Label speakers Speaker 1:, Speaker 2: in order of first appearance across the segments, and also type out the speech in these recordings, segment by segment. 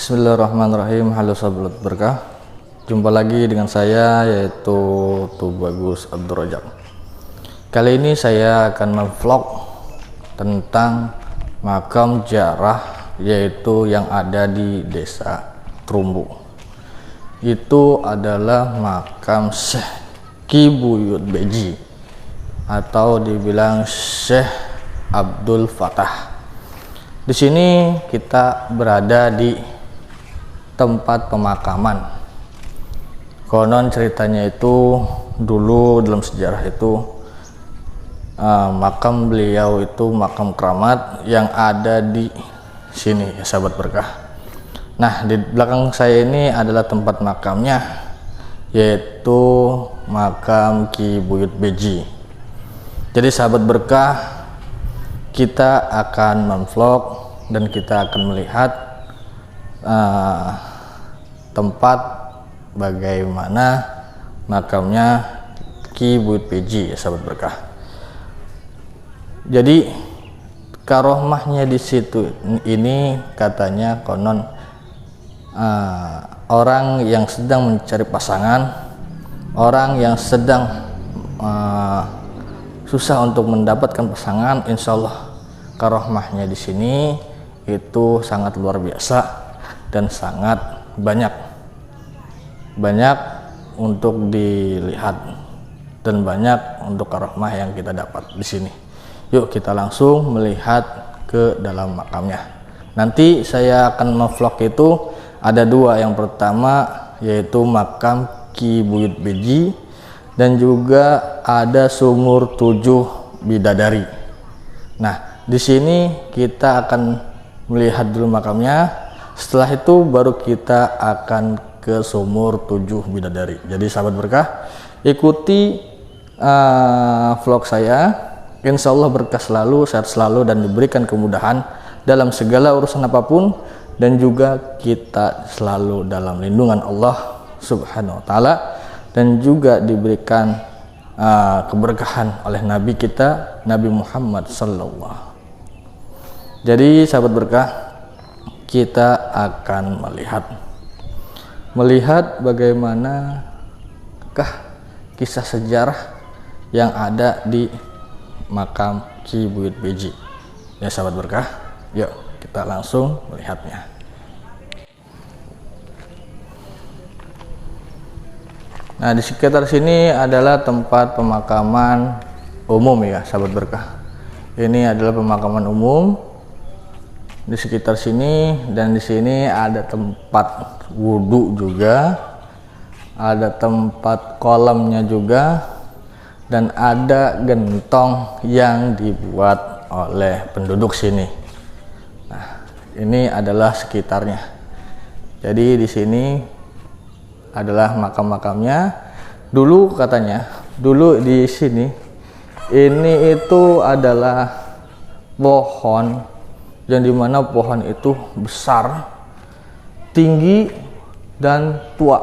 Speaker 1: Bismillahirrahmanirrahim. Halo sahabat berkah, jumpa lagi dengan saya yaitu Tubagus Abdul Rajab. Kali ini saya akan memvlog tentang makam ziarah yaitu yang ada di desa Trumbu. Itu adalah makam Syekh Ki Buyut Beji atau dibilang Syekh Abdul Fatah. Di sini kita berada di tempat pemakaman. Konon ceritanya itu dulu dalam sejarah itu makam beliau itu makam keramat yang ada di sini ya sahabat berkah. Nah, di belakang saya ini adalah tempat makamnya, yaitu makam Ki Buyut Beji. Jadi sahabat berkah, kita akan memvlog dan kita akan melihat tempat bagaimana makamnya Ki Buyut Beji ya sahabat berkah. Jadi karomahnya di situ ini katanya konon orang yang sedang mencari pasangan, orang yang sedang susah untuk mendapatkan pasangan, insya Allah karomahnya di sini itu sangat luar biasa dan sangat banyak untuk dilihat dan banyak untuk karomah yang kita dapat di sini. Yuk kita langsung melihat ke dalam makamnya. Nanti saya akan memvlog itu ada dua. Yang pertama yaitu makam Ki Buyut Beji dan juga ada sumur 7 bidadari. Nah, di sini kita akan melihat dulu makamnya. Setelah itu baru kita akan ke sumur 7 bidadari. Jadi sahabat berkah, ikuti vlog saya. Insya Allah berkah selalu, sehat selalu, dan diberikan kemudahan dalam segala urusan apapun, dan juga kita selalu dalam lindungan Allah Subhanahu wa Ta'ala, dan juga diberikan keberkahan oleh Nabi kita Nabi Muhammad Sallallahu. Jadi sahabat berkah, kita akan melihat bagaimanakah kisah sejarah yang ada di makam Ki Buyut Beji ya sahabat berkah. Yuk kita langsung melihatnya. Nah, di sekitar sini adalah tempat pemakaman umum ya sahabat berkah. Ini adalah pemakaman umum di sekitar sini, dan di sini ada tempat wudhu juga, ada tempat kolamnya juga, dan ada gentong yang dibuat oleh penduduk sini. Nah, ini adalah sekitarnya. Jadi di sini adalah makam-makamnya. Dulu katanya, dulu di sini ini itu adalah pohon yang dimana pohon itu besar, tinggi, dan tua.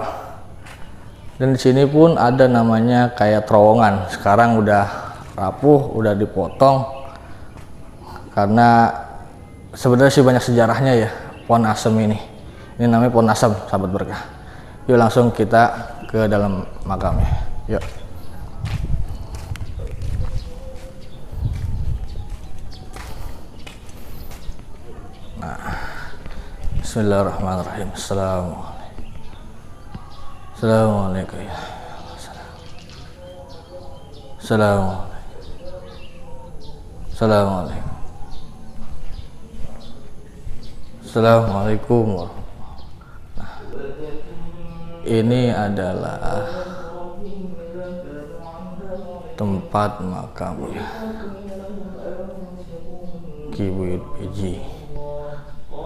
Speaker 1: Dan di sini pun ada namanya kayak terowongan. Sekarang udah rapuh, udah dipotong karena sebenarnya sih banyak sejarahnya ya pohon asem ini. Ini namanya pohon asem sahabat berkah. Yuk langsung kita ke dalam makamnya. Yuk. Bismillahirrahmanirrahim. Assalamualaikum ya. Assalamualaikum warahmatullahi. Nah, ini adalah tempat makamnya Ki Buyut Beji.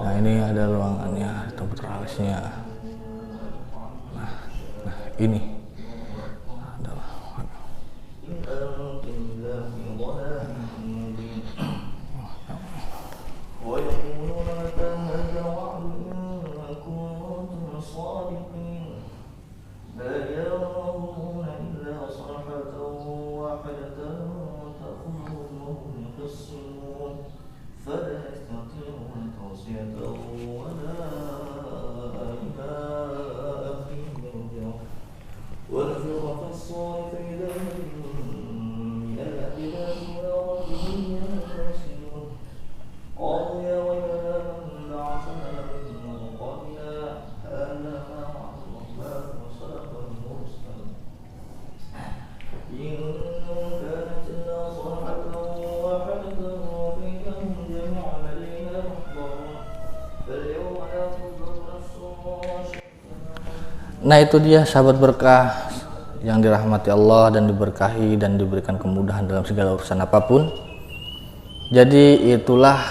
Speaker 1: Nah, ini ada ruangannya, tempat alisnya. Nah, ini adalah Nah, itu dia sahabat berkah yang dirahmati Allah dan diberkahi dan diberikan kemudahan dalam segala urusan apapun. Jadi itulah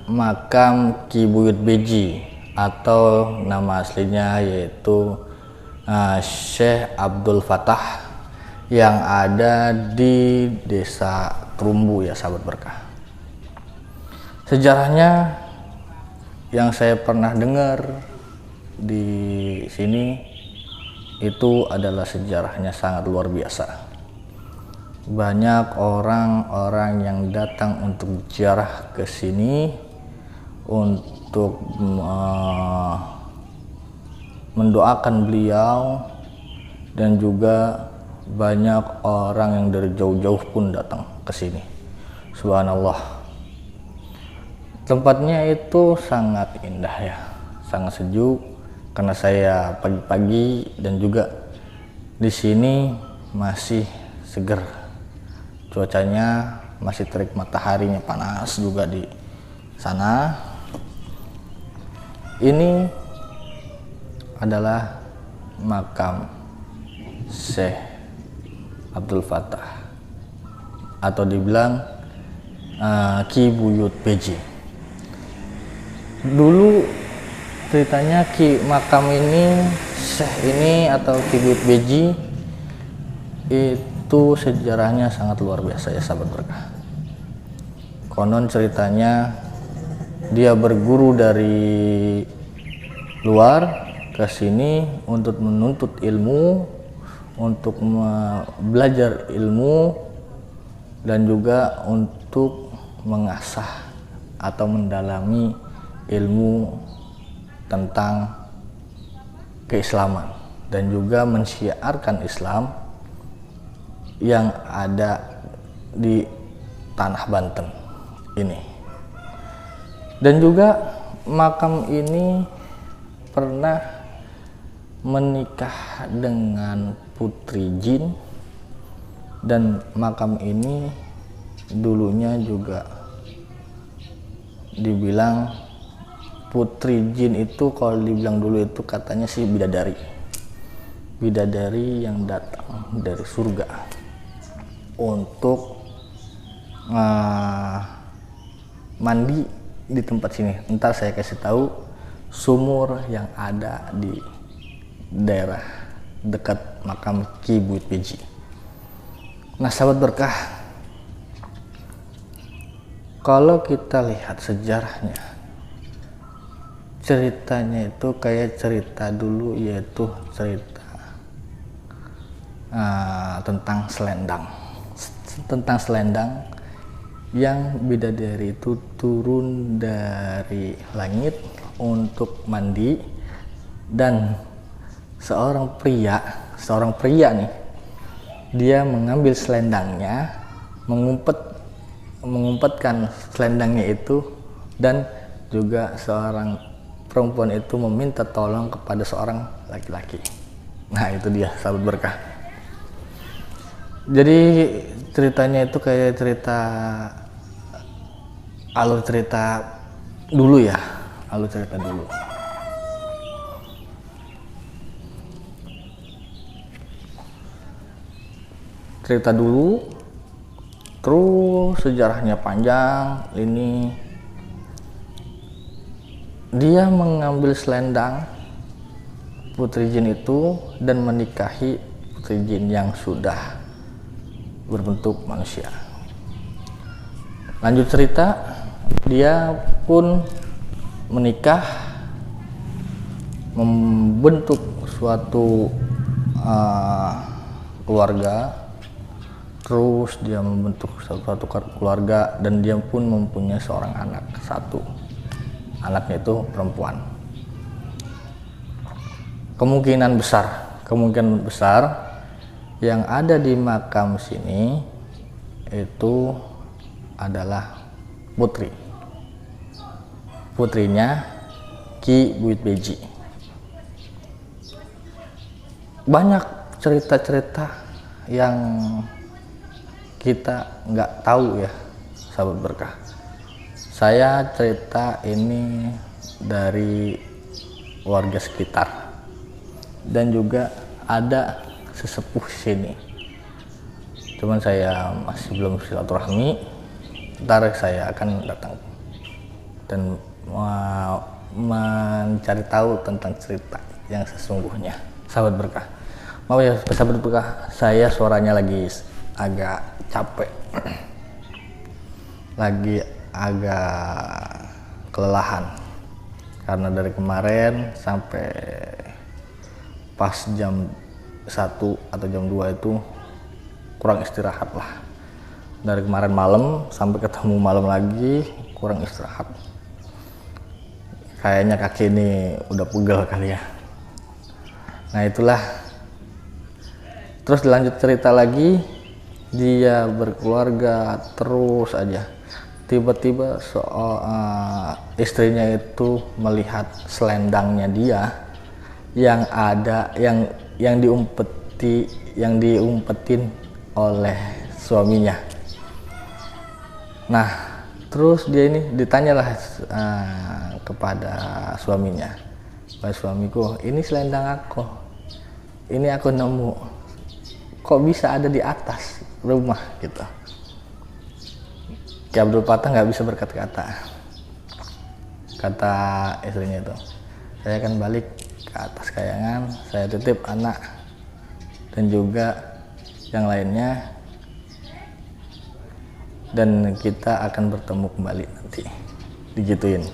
Speaker 1: makam Ki Buyut Beji, atau nama aslinya yaitu Syekh Abdul Fatah, yang ada di Desa Terumbu ya sahabat berkah. Sejarahnya yang saya pernah dengar di sini itu adalah sejarahnya sangat luar biasa. Banyak orang-orang yang datang untuk ziarah ke sini untuk mendoakan beliau, dan juga banyak orang yang dari jauh-jauh pun datang ke sini. Subhanallah. Tempatnya itu sangat indah ya, sangat sejuk. Karena saya pagi-pagi dan juga di sini masih seger, cuacanya masih terik, mataharinya panas juga di sana. Ini adalah makam Syekh Abdul Fatah, atau dibilang Ki Buyut Beji. Dulu ceritanya makam ini, Syekh ini atau Ki Buyut Beji itu sejarahnya sangat luar biasa ya sahabat berkah. Konon ceritanya dia berguru dari luar ke sini untuk menuntut ilmu, untuk belajar ilmu, dan juga untuk mengasah atau mendalami ilmu tentang keislaman, dan juga mensyiarkan Islam yang ada di tanah Banten ini. Dan juga makam ini pernah menikah dengan putri jin, dan makam ini dulunya juga dibilang putri jin itu, kalau dibilang dulu itu katanya sih bidadari yang datang dari surga untuk mandi di tempat sini. Ntar saya kasih tahu sumur yang ada di daerah dekat makam Ki Buyut Beji. Nah sahabat berkah, kalau kita lihat sejarahnya, ceritanya itu kayak cerita dulu, yaitu cerita tentang selendang yang bidadari itu turun dari langit untuk mandi, dan seorang pria nih, dia mengambil selendangnya, mengumpetkan selendangnya itu, dan juga seorang perempuan itu meminta tolong kepada seorang laki-laki. Nah itu dia sahabat berkah. Jadi ceritanya itu kayak alur cerita dulu ya, cerita dulu, terus sejarahnya panjang. Ini dia mengambil selendang putri jin itu dan menikahi putri jin yang sudah berbentuk manusia. Lanjut cerita, dia pun menikah, membentuk suatu keluarga, terus dia membentuk suatu keluarga dan dia pun mempunyai seorang anak, satu anaknya itu perempuan. Kemungkinan besar yang ada di makam sini itu adalah putrinya Ki Buyut Beji. Banyak cerita-cerita yang kita nggak tahu ya, sahabat berkah. Saya cerita ini dari warga sekitar dan juga ada sesepuh sini. Cuman saya masih belum silaturahmi. Ntar saya akan datang dan mencari tahu tentang cerita yang sesungguhnya, sahabat berkah. Maaf ya sahabat berkah, saya suaranya lagi agak capek, lagi agak kelelahan karena dari kemarin sampai pas jam 1 atau jam 2 itu kurang istirahat lah. Dari kemarin malam sampai ketemu malam lagi kurang istirahat. Kayaknya kaki ini udah pegel kali ya. Nah itulah. Terus dilanjut cerita lagi, dia berkeluarga terus aja. Tiba-tiba istrinya itu melihat selendangnya dia yang ada yang diumpetin oleh suaminya. Nah, terus dia ini ditanyalah kepada suaminya, "Wahai suamiku, ini selendang aku. Ini aku nemu. Kok bisa ada di atas rumah?" gitu. Ki Abdul Fatah nggak bisa berkata-kata. Kata istrinya itu, "Saya akan balik ke atas kayangan, saya titip anak dan juga yang lainnya, dan kita akan bertemu kembali nanti." Digituin.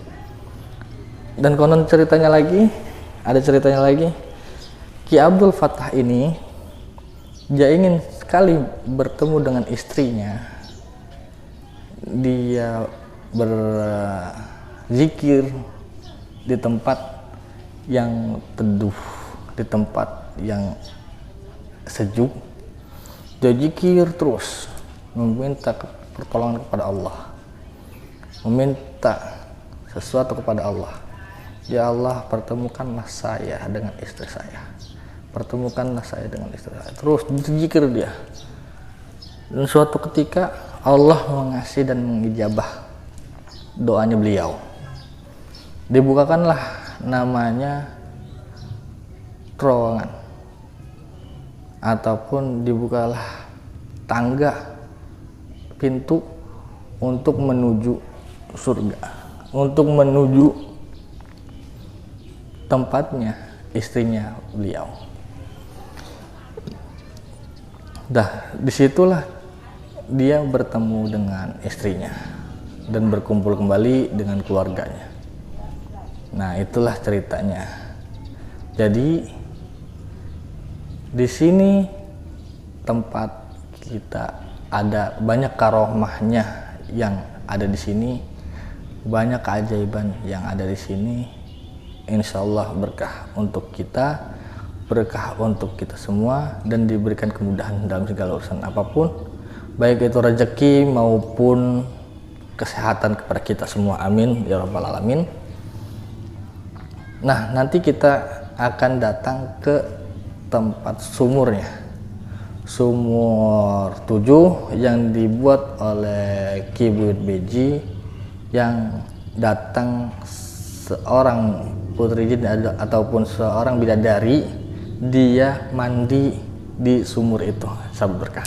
Speaker 1: Dan konon ceritanya lagi, ada ceritanya lagi, Ki Abdul Fatah ini dia ingin sekali bertemu dengan istrinya. Dia berzikir di tempat yang teduh, di tempat yang sejuk. Dia zikir terus, meminta pertolongan kepada Allah, meminta sesuatu kepada Allah. "Ya Allah, pertemukanlah saya dengan istri saya. Pertemukanlah saya dengan istri saya." Terus zikir dia. Dan suatu ketika Allah mengasih dan mengijabah doanya beliau. Dibukakanlah namanya terowongan, ataupun dibukalah tangga, pintu untuk menuju surga, untuk menuju tempatnya istrinya beliau. Disitulah dia bertemu dengan istrinya dan berkumpul kembali dengan keluarganya. Nah, itulah ceritanya. Jadi di sini tempat kita ada banyak karomahnya yang ada di sini, banyak keajaiban yang ada di sini. Insya Allah berkah untuk kita, berkah untuk kita semua, dan diberikan kemudahan dalam segala urusan apapun, baik itu rezeki maupun kesehatan kepada kita semua. Amin ya rabbal alamin. Nah, nanti kita akan datang ke tempat sumurnya, sumur 7 yang dibuat oleh Ki Buyut Beji, yang datang seorang putri jin ataupun seorang bidadari, dia mandi di sumur itu, sahabat berkah.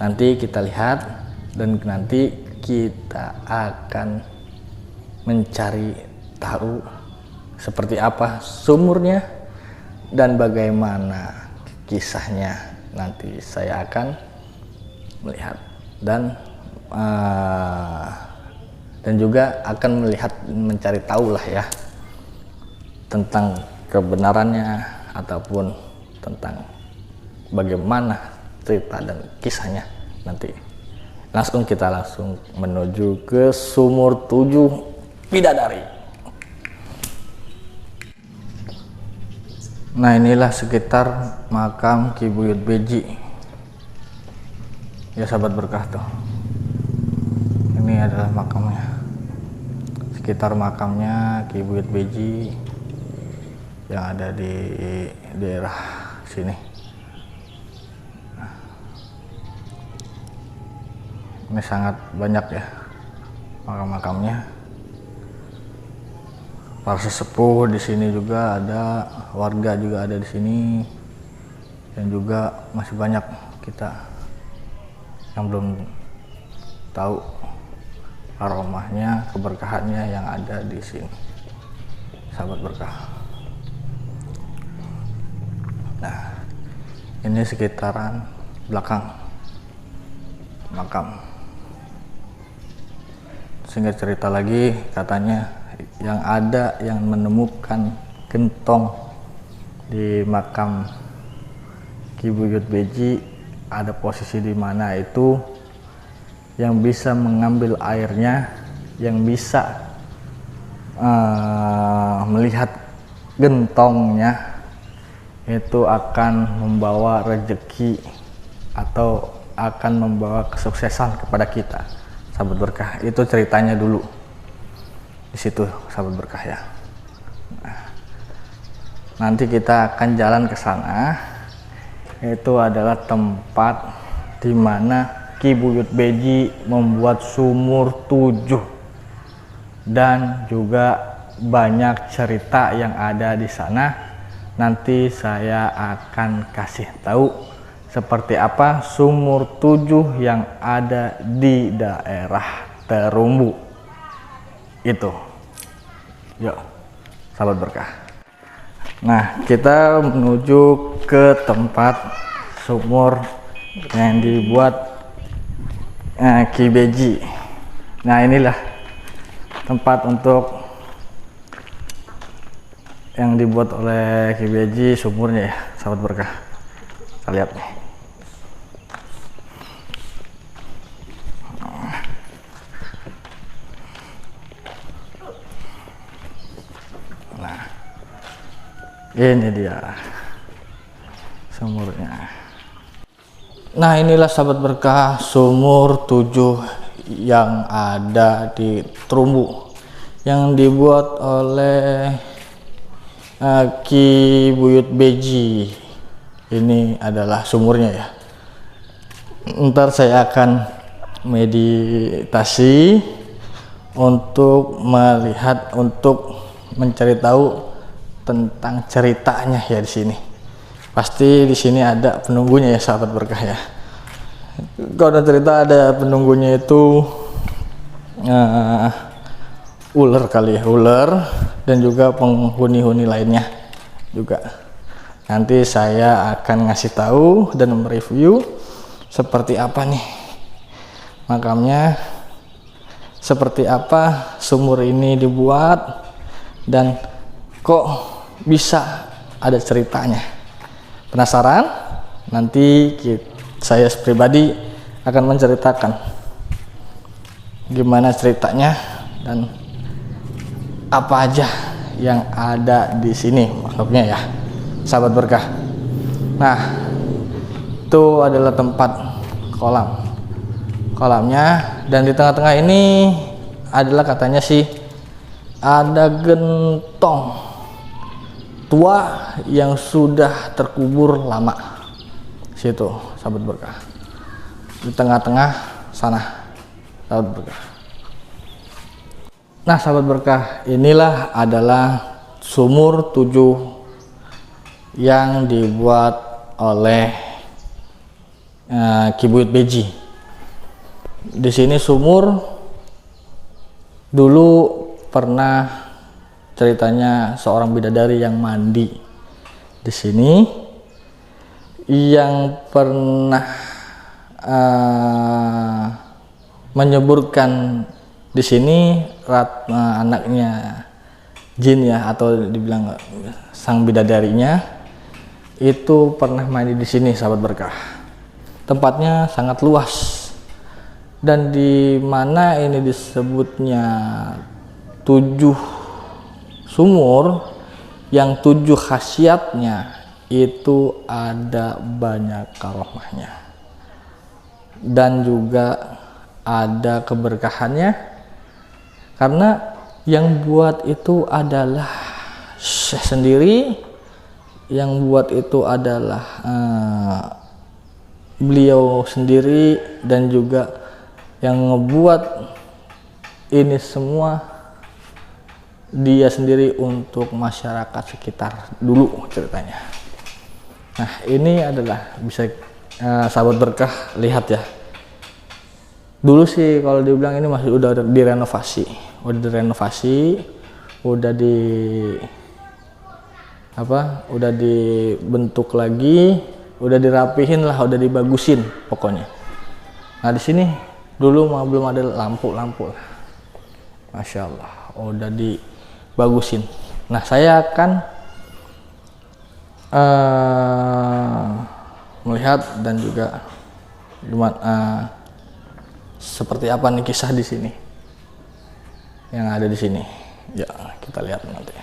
Speaker 1: Nanti kita lihat dan nanti kita akan mencari tahu seperti apa sumurnya dan bagaimana kisahnya, nanti saya akan melihat dan juga akan melihat, mencari tahu lah ya tentang kebenarannya ataupun tentang bagaimana cerita dan kisahnya. Nanti kita langsung menuju ke sumur 7 bidadari. Nah, inilah sekitar makam Ki Buyut Beji ya sahabat berkah tuh. Ini adalah makamnya, sekitar makamnya Ki Buyut Beji yang ada di daerah sini. Ini sangat banyak ya makam-makamnya. Para sesepuh di sini juga ada, warga juga ada di sini, dan juga masih banyak kita yang belum tahu aromahnya, keberkahannya yang ada di sini, sahabat berkah. Nah, ini sekitaran belakang makam. Singkat cerita lagi, katanya yang ada yang menemukan gentong di makam Ki Buyut Beji, ada posisi di mana itu yang bisa mengambil airnya, yang bisa melihat gentongnya, itu akan membawa rezeki atau akan membawa kesuksesan kepada kita, sahabat berkah. Itu ceritanya dulu di situ, sahabat berkah ya. Nah, nanti kita akan jalan ke sana. Itu adalah tempat di mana Ki Buyut Beji membuat sumur 7, dan juga banyak cerita yang ada di sana. Nanti saya akan kasih tahu seperti apa sumur 7 yang ada di daerah Terumbu itu. Yuk sahabat berkah. Nah, kita menuju ke tempat sumur yang dibuat Ki Beji. Nah, inilah tempat untuk yang dibuat oleh Ki Beji, sumurnya ya sahabat berkah. Kita lihat nih. Nah, ini dia sumurnya. Nah, inilah sahabat berkah sumur 7 yang ada di Terumbu yang dibuat oleh Ki Buyut Beji. Ini adalah sumurnya ya. Ntar saya akan meditasi untuk melihat, untuk mencari tahu tentang ceritanya ya di sini. Pasti di sini ada penunggunya ya sahabat berkah ya. Kalau ada cerita ada penunggunya itu ular kali ya, ular, dan juga penghuni-huni lainnya juga. Nanti saya akan ngasih tahu dan mereview seperti apa nih makamnya, seperti apa sumur ini dibuat, dan kok bisa ada ceritanya. Penasaran? Nanti saya pribadi akan menceritakan gimana ceritanya dan apa aja yang ada di sini makhluknya ya sahabat berkah. Nah, itu adalah tempat kolamnya, dan di tengah-tengah ini adalah katanya sih ada gentong tua yang sudah terkubur lama. Situ sahabat berkah, di tengah-tengah sana sahabat berkah. Nah sahabat berkah, inilah adalah sumur 7 yang dibuat oleh Ki Buyut Beji. Di sini sumur dulu pernah ceritanya seorang bidadari yang mandi di sini, yang pernah menyuburkan di sini anaknya jin ya, atau dibilang sang bidadarinya itu pernah mandi di sini, sahabat berkah. Tempatnya sangat luas, dan di mana ini disebutnya 7 sumur yang 7 khasiatnya itu ada banyak karomahnya dan juga ada keberkahannya, karena yang buat itu adalah Syekh sendiri, yang buat itu adalah beliau sendiri, dan juga yang ngebuat ini semua dia sendiri untuk masyarakat sekitar dulu ceritanya. Nah, ini adalah bisa sahabat berkah lihat ya. Dulu sih kalau dibilang ini masih udah direnovasi, udah dibentuk lagi, udah dirapihin lah, udah dibagusin pokoknya. Nah, di sini dulu belum ada lampu, Masya Allah, udah dibagusin. Nah, saya akan melihat dan juga seperti apa nih kisah di sini yang ada di sini. Ya, kita lihat nanti.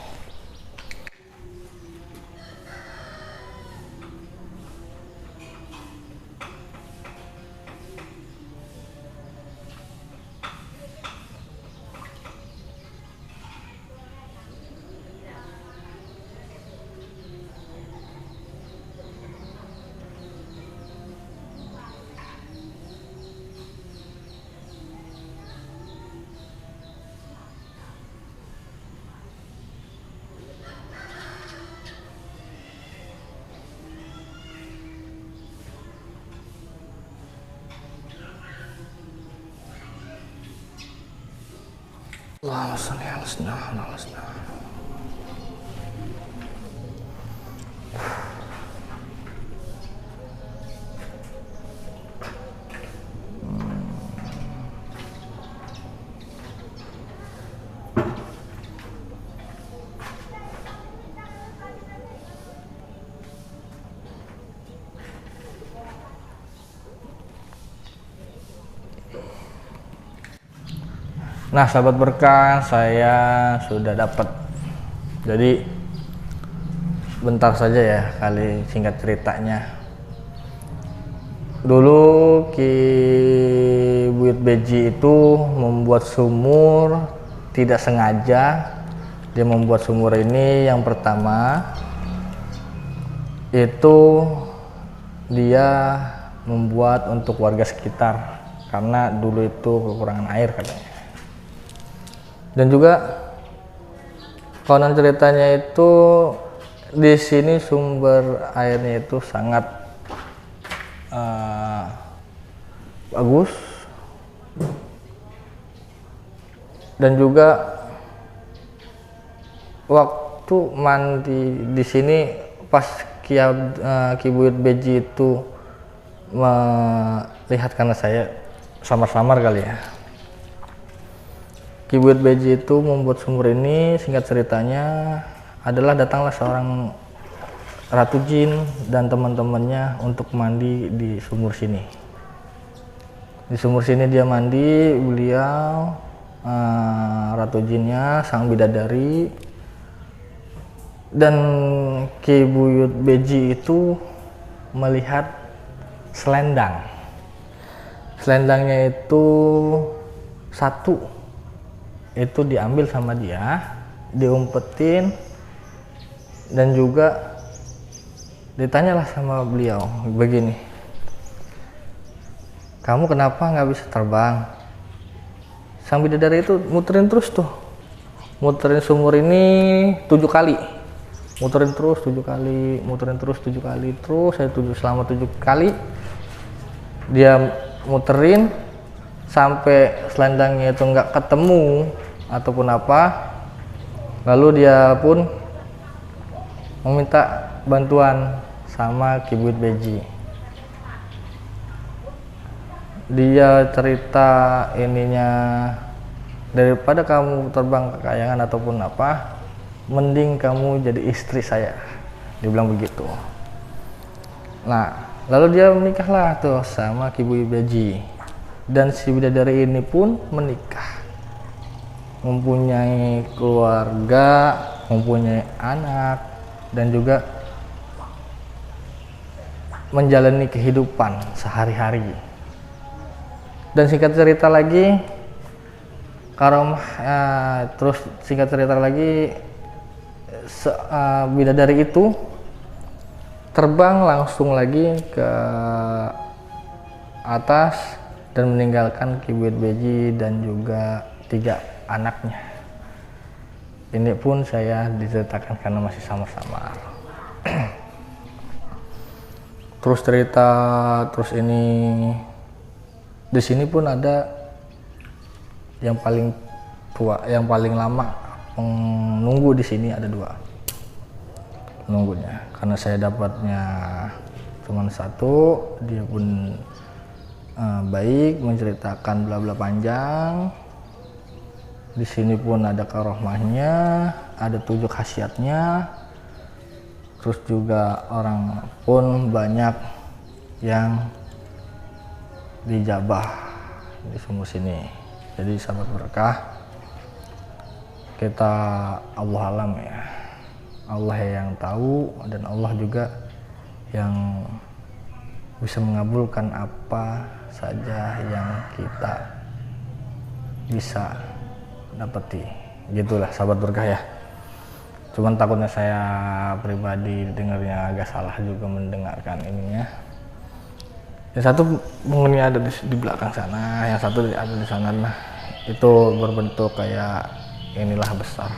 Speaker 1: Allahumma sholli ala sayyidina. Nah, sahabat berkah, saya sudah dapat. Jadi bentar saja ya kali singkat ceritanya. Dulu Ki Buyut Beji itu membuat sumur tidak sengaja. Dia membuat sumur ini, yang pertama itu dia membuat untuk warga sekitar karena dulu itu kekurangan air katanya. Dan juga konon ceritanya itu di sini sumber airnya itu sangat bagus, dan juga waktu mandi di sini pas Ki Buyut Beji itu melihat, karena saya samar-samar kali ya. Ki Buyut Beji itu membuat sumur ini, singkat ceritanya adalah datanglah seorang ratu jin dan teman-temannya untuk mandi di sumur sini. Di sumur sini dia mandi, beliau ratu jinnya, sang bidadari, dan Ki Buyut Beji itu melihat selendang. Selendangnya itu satu, itu diambil sama dia, diumpetin, dan juga ditanyalah sama beliau begini, kamu kenapa nggak bisa terbang? Sang bidadari itu muterin terus tuh, muterin sumur ini 7 kali, muterin terus 7 kali, muterin terus 7 kali, terus selama 7 kali dia muterin sampai selendangnya itu nggak ketemu ataupun apa. Lalu dia pun meminta bantuan sama Ki Buyut Beji. Dia cerita ininya, daripada kamu terbang ke kayangan ataupun apa, mending kamu jadi istri saya, dia bilang begitu. Nah, lalu dia menikahlah tuh sama Ki Buyut Beji, dan si bidadari ini pun menikah, mempunyai keluarga, mempunyai anak, dan juga menjalani kehidupan sehari-hari. Dan singkat cerita lagi, terus singkat cerita lagi, bidadari itu terbang langsung lagi ke atas dan meninggalkan Ki Buyut Beji dan juga 3 anaknya. Ini pun saya diceritakan karena masih sama-sama. Terus cerita, terus ini di sini pun ada yang paling tua, yang paling lama menunggu di sini ada 2 menunggunya. Karena saya dapatnya cuma 1, dia pun baik, menceritakan bla bla panjang. Di sini pun ada karohmahnya, ada 7 khasiatnya. Terus juga orang pun banyak yang dijabah di sumur sini. Jadi sahabat berkah, kita Allah alam ya, Allah yang tahu, dan Allah juga yang bisa mengabulkan apa saja yang kita bisa dapati. Gitulah sahabat berkah ya. Cuman takutnya saya pribadi dengarnya agak salah juga mendengarkan ininya. Yang satu penghuninya ada di belakang sana, yang satu ada di sana. Nah, itu berbentuk kayak inilah besar.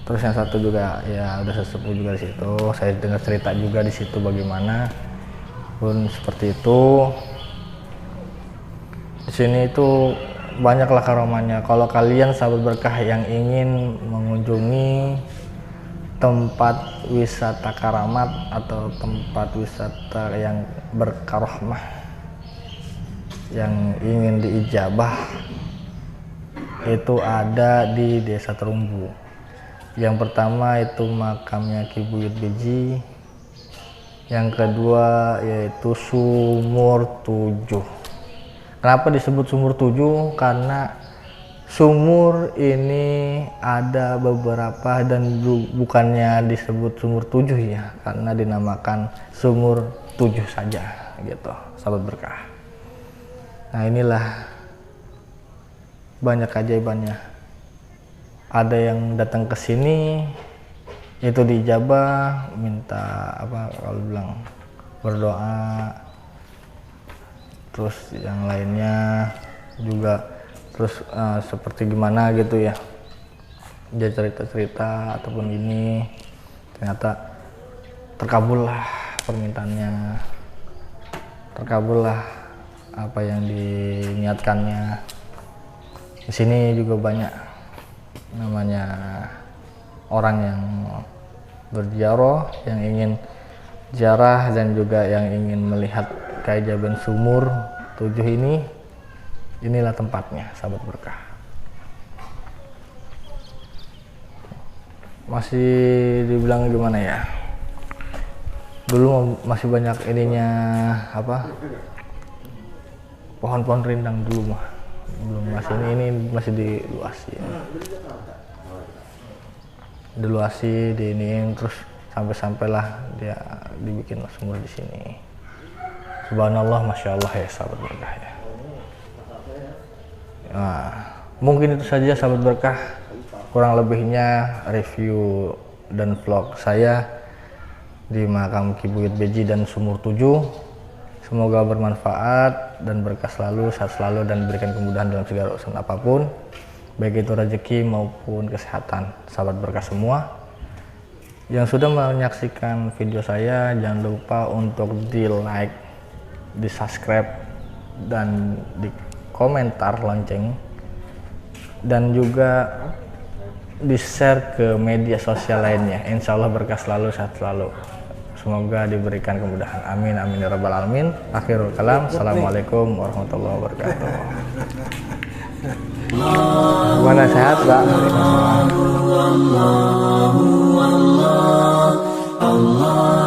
Speaker 1: Terus yang satu juga ya udah sesepuh juga di situ. Saya dengar cerita juga di situ bagaimana pun seperti itu. Di sini itu banyaklah karomanya. Kalau kalian sahabat berkah yang ingin mengunjungi tempat wisata karamat atau tempat wisata yang berkarohmah, yang ingin diijabah, itu ada di Desa Terumbu. Yang pertama itu makamnya Ki Buyut Beji, yang kedua yaitu Sumur 7. Kenapa disebut Sumur 7? Karena sumur ini ada beberapa, dan bukannya disebut Sumur 7 ya, karena dinamakan Sumur 7 saja gitu sahabat berkah. Nah, inilah banyak keajaibannya. Ada yang datang ke sini itu dijabah, minta apa, kalau bilang berdoa. Terus yang lainnya juga terus seperti gimana gitu ya, dia cerita-cerita ataupun ini, ternyata terkabullah permintaannya, terkabullah apa yang diniatkannya. Di sini juga banyak namanya orang yang berziarah, yang ingin ziarah dan juga yang ingin melihat keajaiban Sumur 7 ini. Inilah tempatnya sahabat berkah. Masih dibilang gimana ya, dulu masih banyak ininya apa, pohon-pohon rindang dulu mah belum, masih ini masih diluasi ya. Diluasi, diiniin, terus sampai-sampailah dia dibikin sumur di sini. Subhanallah, masya Allah ya sahabat berkah ya. Nah, mungkin itu saja sahabat berkah, kurang lebihnya review dan vlog saya di makam Ki Buyut Beji dan Sumur 7. Semoga bermanfaat dan berkah selalu, sehat selalu, dan berikan kemudahan dalam segala urusan apapun, baik itu rezeki maupun kesehatan sahabat berkah semua. Yang sudah menyaksikan video saya, jangan lupa untuk di like, di subscribe, dan di komentar lonceng, dan juga di-share ke media sosial lainnya. Insya Allah berkah selalu, sehat selalu. Semoga diberikan kemudahan. Amin, amin ya rabbal alamin. Akhirul kalam. Assalamualaikum warahmatullahi wabarakatuh. Gimana, sehat Pak? Allah